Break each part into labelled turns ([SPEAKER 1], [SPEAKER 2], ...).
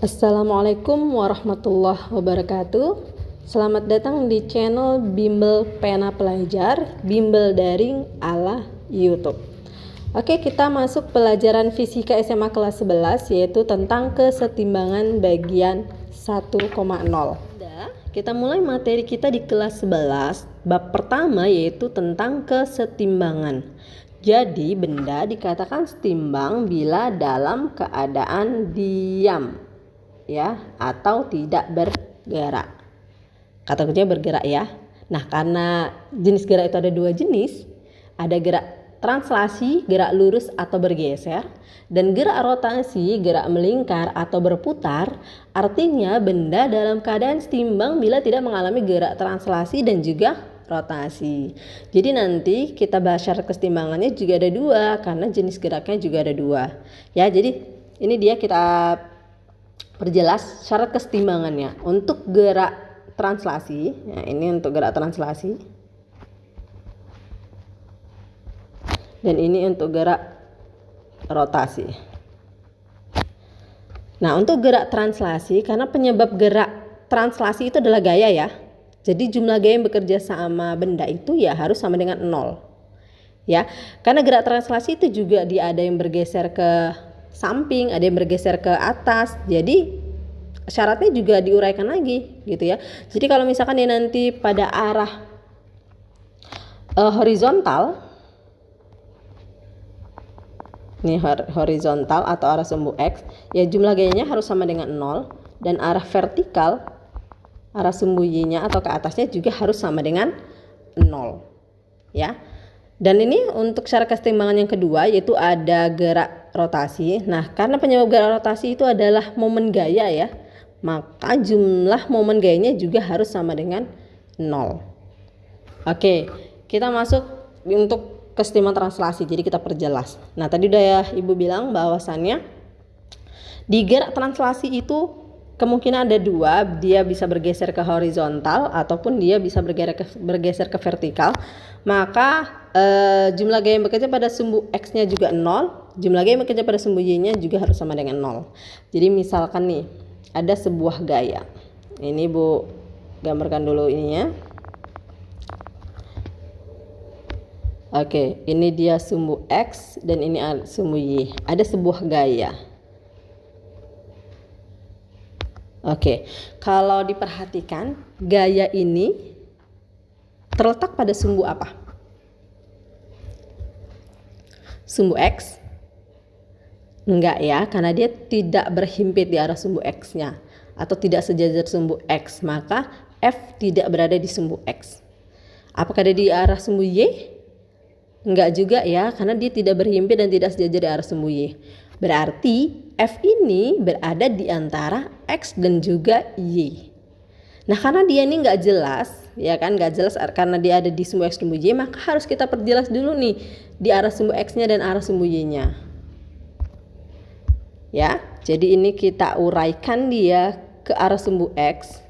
[SPEAKER 1] Assalamualaikum warahmatullahi wabarakatuh. Selamat datang di channel Bimbel Pena Pelajar, Bimbel Daring ala YouTube. Oke, kita masuk pelajaran fisika SMA kelas 11, yaitu tentang kesetimbangan bagian 1,0. Kita mulai materi kita di kelas 11, bab pertama yaitu tentang kesetimbangan. Jadi benda dikatakan setimbang bila dalam keadaan diam, ya, atau tidak bergerak. Kata kerja bergerak, ya. Nah, karena jenis gerak itu ada dua jenis, ada gerak translasi, gerak lurus atau bergeser, dan gerak rotasi, gerak melingkar atau berputar. Artinya benda dalam keadaan setimbang bila tidak mengalami gerak translasi dan juga rotasi. Jadi nanti kita bahas syarat kesetimbangannya juga ada dua, karena jenis geraknya juga ada dua, ya. Jadi ini dia kita perjelas syarat kesetimbangannya. Untuk gerak translasi, ya, ini untuk gerak translasi, dan ini untuk gerak rotasi. Nah, untuk gerak translasi, karena penyebab gerak translasi itu adalah gaya, ya. Jadi jumlah gaya yang bekerja sama benda itu ya harus sama dengan 0. Ya, karena gerak translasi itu juga dia ada yang bergeser ke samping, ada yang bergeser ke atas. Jadi syaratnya juga diuraikan lagi gitu, ya. Jadi kalau misalkan dia nanti pada arah horizontal, ini horizontal atau arah sumbu X, ya jumlah gayanya harus sama dengan 0, dan arah vertikal, arah sumbu Y-nya atau ke atasnya juga harus sama dengan 0, ya. Dan ini untuk syarat kesetimbangan yang kedua, yaitu ada gerak rotasi. Nah, karena penyebab gerak rotasi itu adalah momen gaya, ya, maka jumlah momen gayanya juga harus sama dengan 0. Oke, kita masuk untuk kesetimbangan translasi. Jadi kita perjelas. Nah, tadi udah ya Ibu bilang bahwasannya di gerak translasi itu kemungkinan ada dua, dia bisa bergeser ke horizontal ataupun dia bisa bergeser ke vertikal. Maka jumlah gaya yang bekerja pada sumbu X-nya juga 0, jumlah gaya yang bekerja pada sumbu Y-nya juga harus sama dengan 0. Jadi misalkan nih, ada sebuah gaya. Ini Bu gambarkan dulu ininya. Oke, ini dia sumbu X dan ini sumbu Y. Ada sebuah gaya. Oke, kalau diperhatikan gaya ini terletak pada sumbu apa? Sumbu X? Enggak, ya, karena dia tidak berhimpit di arah sumbu X-nya atau tidak sejajar sumbu X, maka F tidak berada di sumbu X. Apakah ada di arah sumbu Y? Enggak juga, ya, karena dia tidak berhimpit dan tidak sejajar di arah sumbu Y. Berarti F ini berada di antara X dan juga Y. Nah, karena dia ini nggak jelas, ya kan, nggak jelas karena dia ada di sumbu X dan sumbu Y, maka harus kita perjelas dulu nih di arah sumbu X-nya dan arah sumbu Y-nya. Ya, jadi ini kita uraikan dia ke arah sumbu X.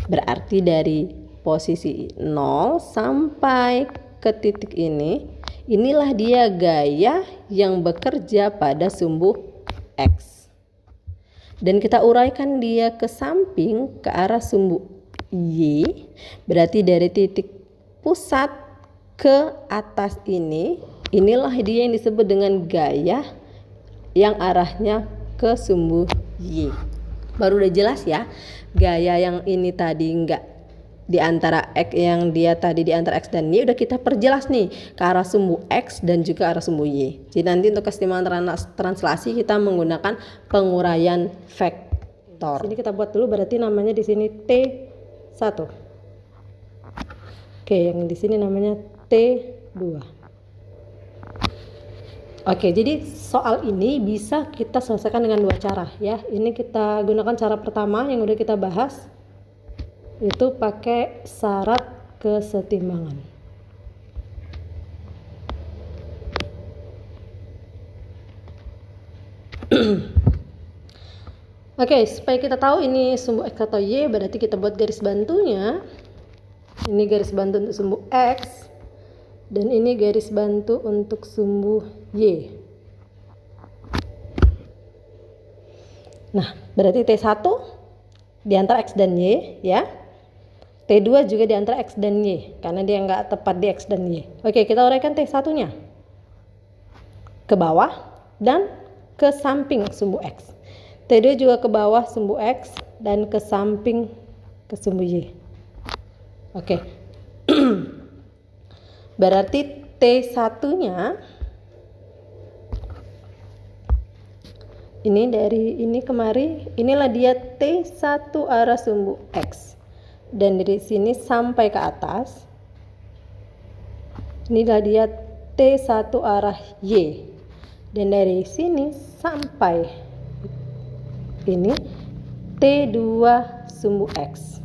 [SPEAKER 1] Berarti dari posisi 0 sampai ke titik ini, inilah dia gaya yang bekerja pada sumbu X. Dan kita uraikan dia ke samping ke arah sumbu Y. Berarti dari titik pusat ke atas ini, inilah dia yang disebut dengan gaya yang arahnya ke sumbu Y. Baru udah jelas, ya. Gaya yang ini tadi enggak di antara X, yang dia tadi di antara X dan Y udah kita perjelas nih ke arah sumbu X dan juga arah sumbu Y. Jadi nanti untuk kesetimbangan translasi kita menggunakan penguraian vektor. Ini kita buat dulu, berarti namanya di sini T1. Oke, yang di sini namanya T2. Oke, jadi soal ini bisa kita selesaikan dengan dua cara, ya. Ini kita gunakan cara pertama yang udah kita bahas, itu pakai syarat kesetimbangan. Oke, supaya kita tahu ini sumbu X atau Y, berarti kita buat garis bantunya. Ini garis bantu untuk sumbu X dan ini garis bantu untuk sumbu Y. Nah, berarti T1 di antara X dan Y ya. T2 juga di antara X dan Y, karena dia nggak tepat di X dan Y. Oke, kita uraikan T1-nya. Ke bawah dan ke samping sumbu X. T2 juga ke bawah sumbu X dan ke samping ke sumbu Y. Oke. Berarti T1-nya ini dari ini kemari, inilah dia T1 arah sumbu X. Dan dari sini sampai ke atas, inilah dia T1 arah Y. Dan dari sini sampai ini T2 sumbu X.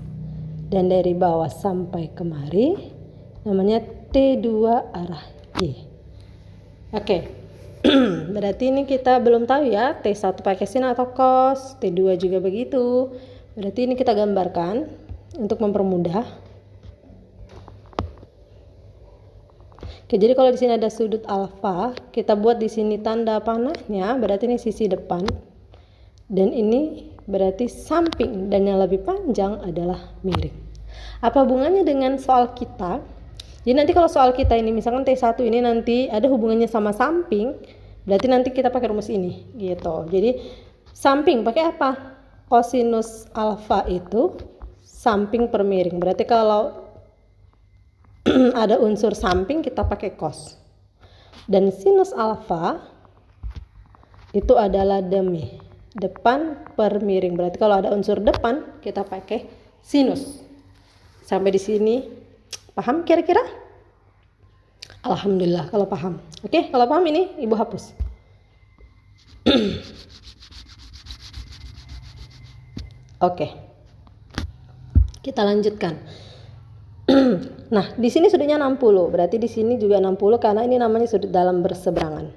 [SPEAKER 1] Dan dari bawah sampai kemari namanya T2 arah Y. Oke. Berarti ini kita belum tahu ya, T1 pakai sin atau cos, T2 juga begitu. Berarti ini kita gambarkan untuk mempermudah. Oke, jadi kalau di sini ada sudut alfa, kita buat di sini tanda panahnya, berarti ini sisi depan. Dan ini berarti samping, dan yang lebih panjang adalah miring. Apa hubungannya dengan soal kita? Jadi nanti kalau soal kita ini misalkan T1 ini nanti ada hubungannya sama samping, berarti nanti kita pakai rumus ini gitu. Jadi samping pakai apa? Kosinus alfa itu samping per miring. Berarti kalau ada unsur samping kita pakai cos. Dan sinus alfa itu adalah demi depan per miring. Berarti kalau ada unsur depan kita pakai sinus. Sampai di sini paham kira-kira? Alhamdulillah kalau paham. Oke, kalau paham ini Ibu hapus. Oke. Kita lanjutkan. Nah, di sini sudutnya 60. Berarti di sini juga 60 karena ini namanya sudut dalam berseberangan.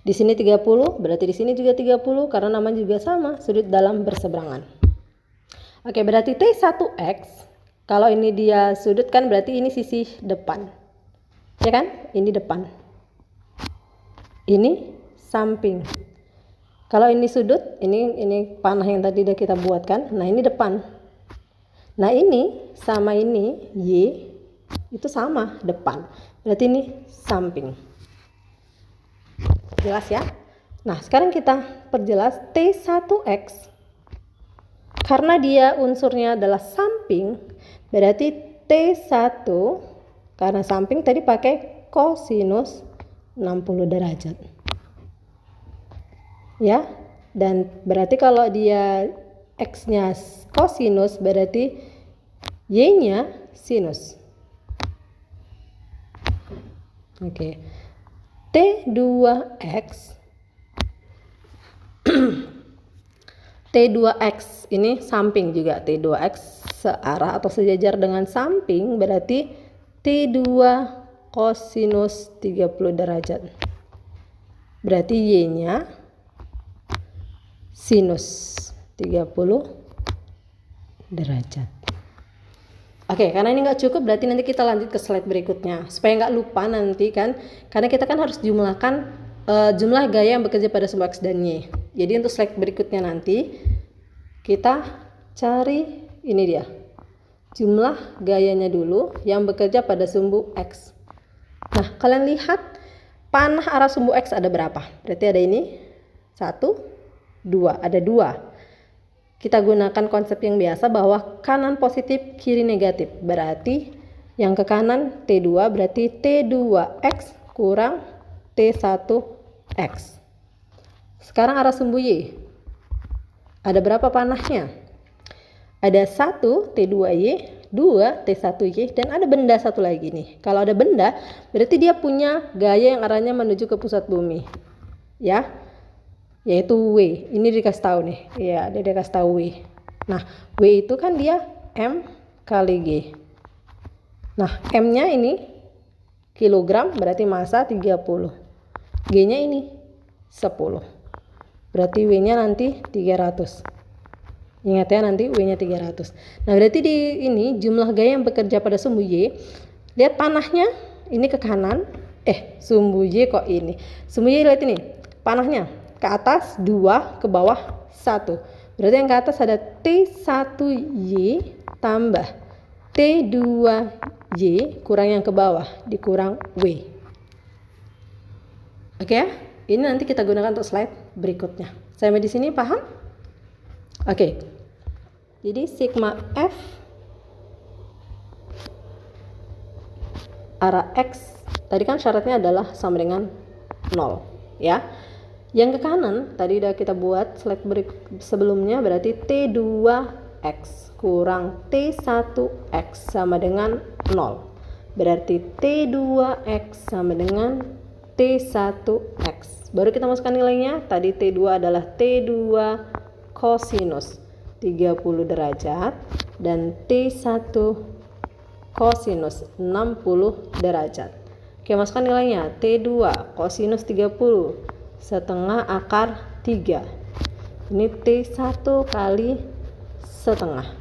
[SPEAKER 1] Di sini 30, berarti di sini juga 30 karena namanya juga sama, sudut dalam berseberangan. Oke, berarti T1X kalau ini dia sudut kan berarti ini sisi depan. Ya kan? Ini depan. Ini samping. Kalau ini sudut, ini panah yang tadi udah kita buat kan. Nah, ini depan. Nah, ini sama ini Y itu sama depan. Berarti ini samping. Jelas ya? Nah, sekarang kita perjelas T1X. Karena dia unsurnya adalah samping, berarti T1 karena samping tadi pakai kosinus 60 derajat. Ya, dan berarti kalau dia X-nya kosinus berarti Y-nya sinus. Oke. T2X T2X ini samping juga, T2X searah atau sejajar dengan samping berarti T2 kosinus 30 derajat. Berarti Y-nya sinus 30 derajat. Oke, karena ini nggak cukup berarti nanti kita lanjut ke slide berikutnya supaya nggak lupa nanti kan, karena kita kan harus jumlahkan jumlah gaya yang bekerja pada sumbu X dan Y. Jadi untuk slide berikutnya nanti kita cari ini dia jumlah gayanya dulu yang bekerja pada sumbu X. Nah, kalian lihat panah arah sumbu X ada berapa? Berarti ada ini 1, 2, ada 2. Kita gunakan konsep yang biasa bahwa kanan positif, kiri negatif. Berarti yang ke kanan T2 berarti T2X kurang T1X. Sekarang arah sumbu Y. Ada berapa panahnya? Ada 1 T2Y, 2 T1Y, dan ada benda satu lagi nih. Kalau ada benda, berarti dia punya gaya yang arahnya menuju ke pusat bumi. Ya. Yaitu W. Ini dikasih tahu nih. Ya, dia dikasih tahu W. Nah, W itu kan dia M kali G. Nah, M-nya ini kilogram berarti massa 30. G-nya ini 10. Berarti W-nya nanti 300. Ingat ya, nanti W-nya 300. Nah, berarti di ini jumlah gaya yang bekerja pada sumbu Y. Lihat panahnya ini ke kanan. Sumbu Y kok ini. Sumbu Y lihat ini. Panahnya ke atas 2, ke bawah 1. Berarti yang ke atas ada T1Y tambah T2Y kurang yang ke bawah dikurang W. Oke ya? Ini nanti kita gunakan untuk slide berikutnya. Sampai di sini paham? Oke. Jadi sigma F arah X tadi kan syaratnya adalah sama dengan 0 ya. Yang ke kanan tadi udah kita buat slide sebelumnya, berarti T2X kurang T1X sama dengan 0. Berarti T2X sama dengan T1X. Baru kita masukkan nilainya. Tadi T2 adalah T2 kosinus 30 derajat dan T1 kosinus 60 derajat. Oke, masukkan nilainya. T2 kosinus 30 setengah akar 3. Ini T1 kali setengah.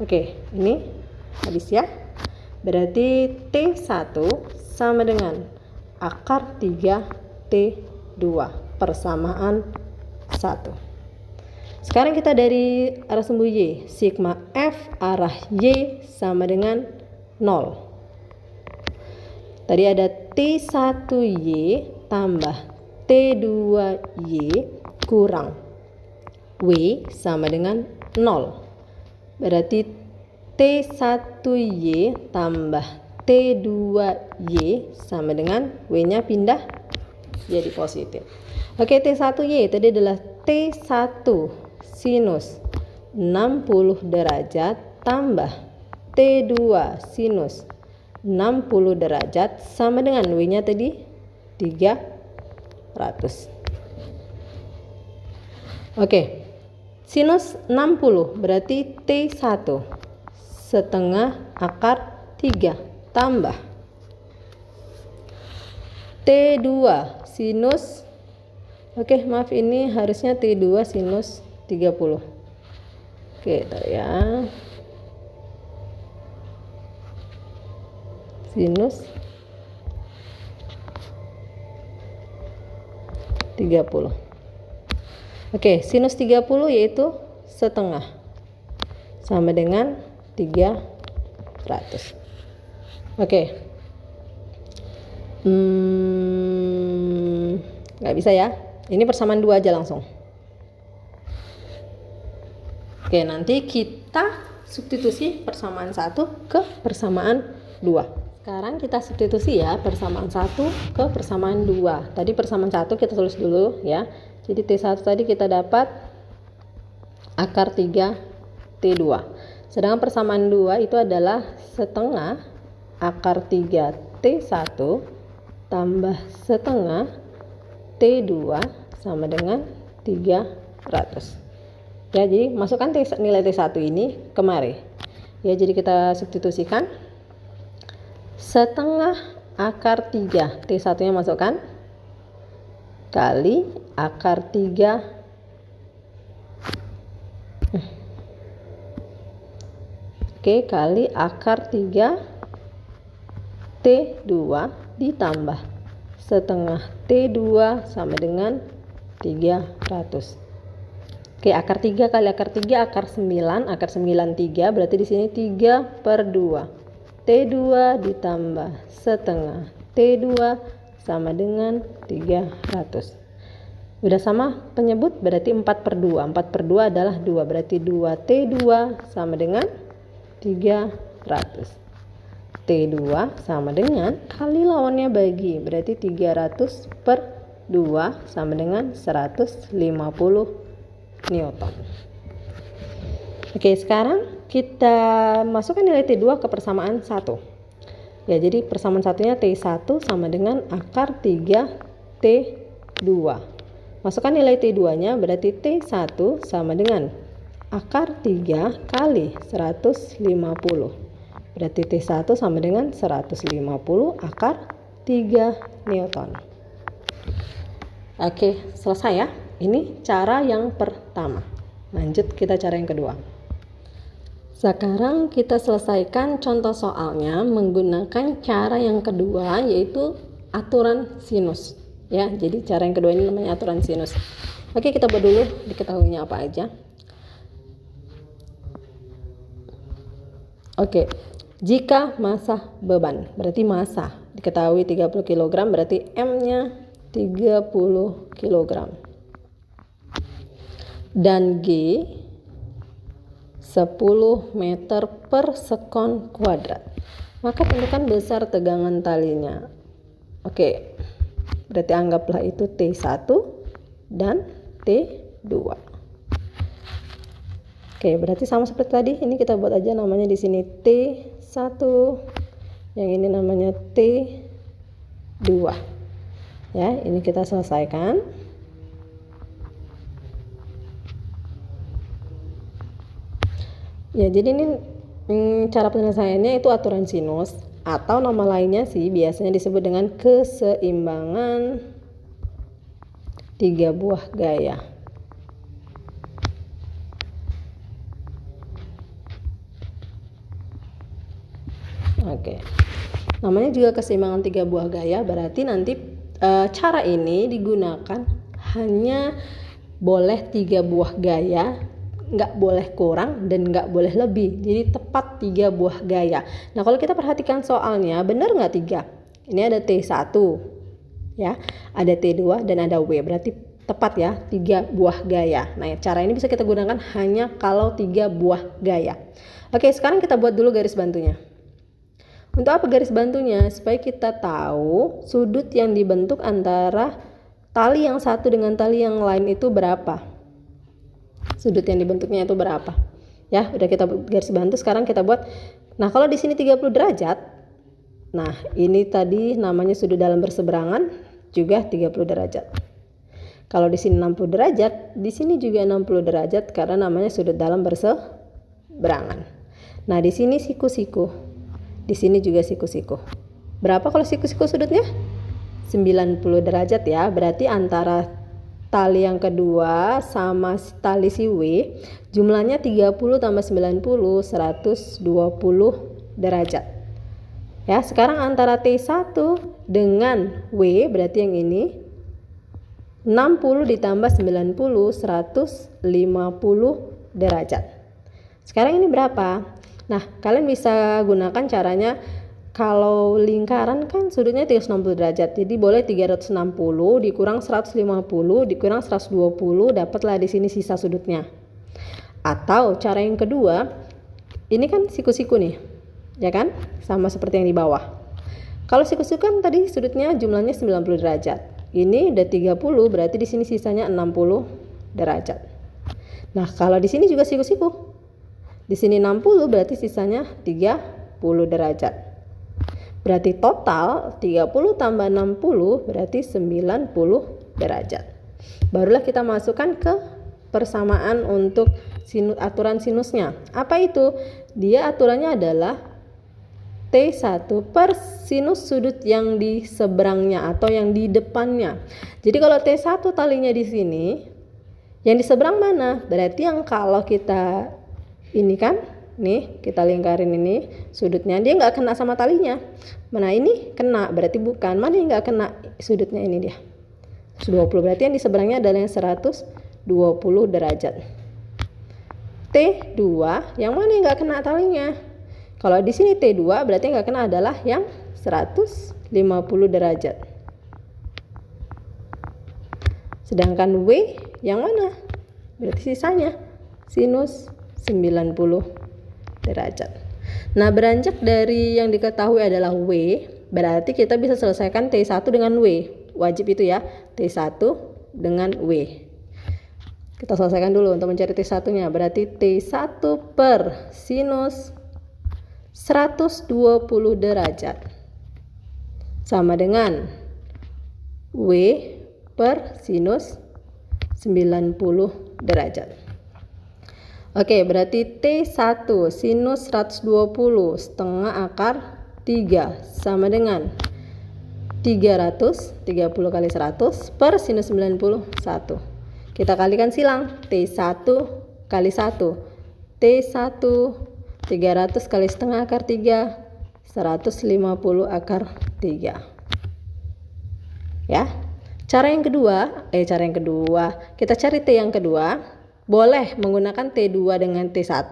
[SPEAKER 1] Oke, ini habis ya. Berarti T1 sama dengan akar 3 T2 persamaan 1. Sekarang kita dari arah sumbu Y. Sigma F arah Y sama dengan 0. Tadi ada T1Y tambah T2Y kurang W sama dengan 0. Berarti T1Y tambah T2Y sama dengan W-nya pindah jadi positif. Oke, T1Y tadi adalah T1 sinus 60 derajat tambah T2 sinus 60 derajat sama dengan W-nya tadi 300. Oke, sinus 60 berarti T1 setengah akar 3 tambah T2 sinus, oke maaf ini harusnya T2 sinus 30. Oke, tar ya. Sinus 30. Oke, sinus 30 yaitu setengah sama dengan 300. Oke. Nggak bisa ya. Ini persamaan 2 aja langsung. Oke, nanti kita substitusi persamaan 1 ke persamaan 2. Sekarang kita substitusi ya persamaan 1 ke persamaan 2. Tadi persamaan 1 kita tulis dulu ya. Jadi T1 tadi kita dapat akar 3 T2. Sedangkan persamaan 2 itu adalah setengah akar 3 T1 tambah setengah T2 sama dengan 300. Ya, jadi masukkan nilai T1 ini kemari. Ya, jadi kita substitusikan setengah akar 3 T1-nya masukkan kali akar 3 kali akar 3 T2 ditambah setengah T2 sama dengan 300. Oke, akar 3 kali akar 3 akar 9, akar 9 3, berarti di sini 3/2. T2 ditambah setengah T2 sama dengan 300. Udah sama penyebut berarti 4/2. 4/2 adalah 2, berarti 2T2 sama dengan 300. T2 sama dengan kali lawannya bagi, berarti 300/2 sama dengan 150 Newton. Oke, sekarang kita masukkan nilai T2 ke persamaan 1. Ya, jadi persamaan satunya T1 sama dengan akar 3 T2. Masukkan nilai T2-nya berarti T1 sama dengan akar 3 kali 150. Berarti T1 sama dengan 150 akar 3 Newton. Oke, selesai ya. Ini cara yang pertama. Lanjut kita cara yang kedua. Sekarang kita selesaikan contoh soalnya menggunakan cara yang kedua, yaitu aturan sinus. ya. Jadi cara yang kedua ini namanya aturan sinus. Oke, kita buat dulu diketahuinya apa aja. Oke, jika massa beban, berarti massa diketahui 30 kg, berarti M-nya 30 kg. Dan G 10 meter per sekon kuadrat. Maka tentukan besar tegangan talinya. Oke, berarti anggaplah itu T1 dan T2. Oke, berarti sama seperti tadi. Ini kita buat aja namanya di sini T1, yang ini namanya T2. Ya, ini kita selesaikan. Ya, jadi ini cara penyelesaiannya itu aturan sinus, atau nama lainnya sih biasanya disebut dengan keseimbangan 3 buah gaya. Oke, namanya juga keseimbangan 3 buah gaya, berarti nanti cara ini digunakan hanya boleh 3 buah gaya, nggak boleh kurang dan nggak boleh lebih. Jadi tepat 3 buah gaya. Nah, kalau kita perhatikan soalnya, benar nggak 3? Ini ada T1 ya, ada T2 dan ada W, berarti tepat ya 3 buah gaya. Nah, cara ini bisa kita gunakan hanya kalau 3 buah gaya. Oke, sekarang kita buat dulu garis bantunya. Untuk apa garis bantunya? Supaya kita tahu sudut yang dibentuk antara tali yang satu dengan tali yang lain itu berapa. Sudut yang dibentuknya itu berapa. Ya, udah kita buat garis bantu, sekarang kita buat. Nah, kalau di sini 30 derajat. Nah, ini tadi namanya sudut dalam berseberangan, juga 30 derajat. Kalau di sini 60 derajat, di sini juga 60 derajat karena namanya sudut dalam berseberangan. Nah, di sini siku-siku. Di sini juga siku-siku. Berapa kalau siku-siku sudutnya? 90 derajat ya. Berarti antara tali yang kedua sama tali si W jumlahnya 30 tambah 90 120 derajat. Ya, sekarang antara T1 dengan W berarti yang ini 60 ditambah 90 150 derajat. Sekarang ini berapa? Nah, kalian bisa gunakan caranya, kalau lingkaran kan sudutnya 360 derajat. Jadi boleh 360 dikurang 150 dikurang 120, dapatlah di sini sisa sudutnya. Atau cara yang kedua, ini kan siku-siku nih. Ya kan? Sama seperti yang di bawah. Kalau siku-siku kan tadi sudutnya jumlahnya 90 derajat. Ini udah 30, berarti di sini sisanya 60 derajat. Nah, kalau di sini juga siku-siku. Di sini 60 berarti sisanya 30 derajat. Berarti total 30 tambah 60 berarti 90 derajat. Barulah kita masukkan ke persamaan untuk aturan sinusnya. Apa itu? Dia aturannya adalah T1 per sinus sudut yang di seberangnya atau yang di depannya. Jadi kalau T1 talinya di sini, yang di seberang mana? Berarti yang kalau kita ini kan, nih kita lingkarin ini sudutnya, dia nggak kena sama talinya. Mana ini kena, berarti bukan. Mana yang nggak kena sudutnya, ini dia 120, berarti yang di seberangnya adalah yang 120 derajat. T2 yang mana yang nggak kena talinya? Kalau di sini T2 berarti yang nggak kena adalah yang 150 derajat. Sedangkan W yang mana? Berarti sisanya sinus 90 derajat. Nah, beranjak dari yang diketahui adalah W, berarti kita bisa selesaikan T1 dengan W. Wajib itu ya, T1 dengan W. Kita selesaikan dulu untuk mencari T1-nya. Berarti T1 per sinus 120 derajat sama dengan W per sinus 90 derajat. Oke, berarti T1 sinus 120 setengah akar 3 sama dengan 300, 30 kali 100 per sinus 91. Kita kalikan silang, T1 kali 1. T1 300 kali setengah akar 3, 150 akar 3. Ya. Cara yang kedua, kita cari T yang kedua. Boleh menggunakan T2 dengan T1.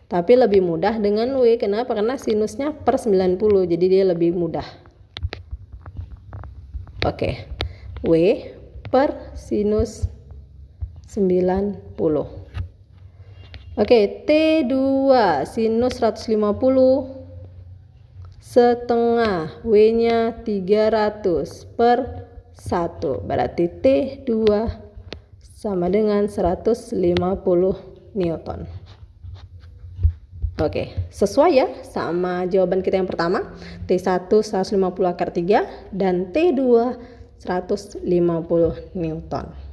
[SPEAKER 1] Tapi lebih mudah dengan W. Kenapa? Karena sinusnya per 90, jadi dia lebih mudah. Oke, W per sinus 90. Oke, T2 sinus 150 setengah, W-nya 300 per 1. Berarti T2 sama dengan 150 Newton. Oke, sesuai ya sama jawaban kita yang pertama. T1 150 akar 3 dan T2 150 Newton.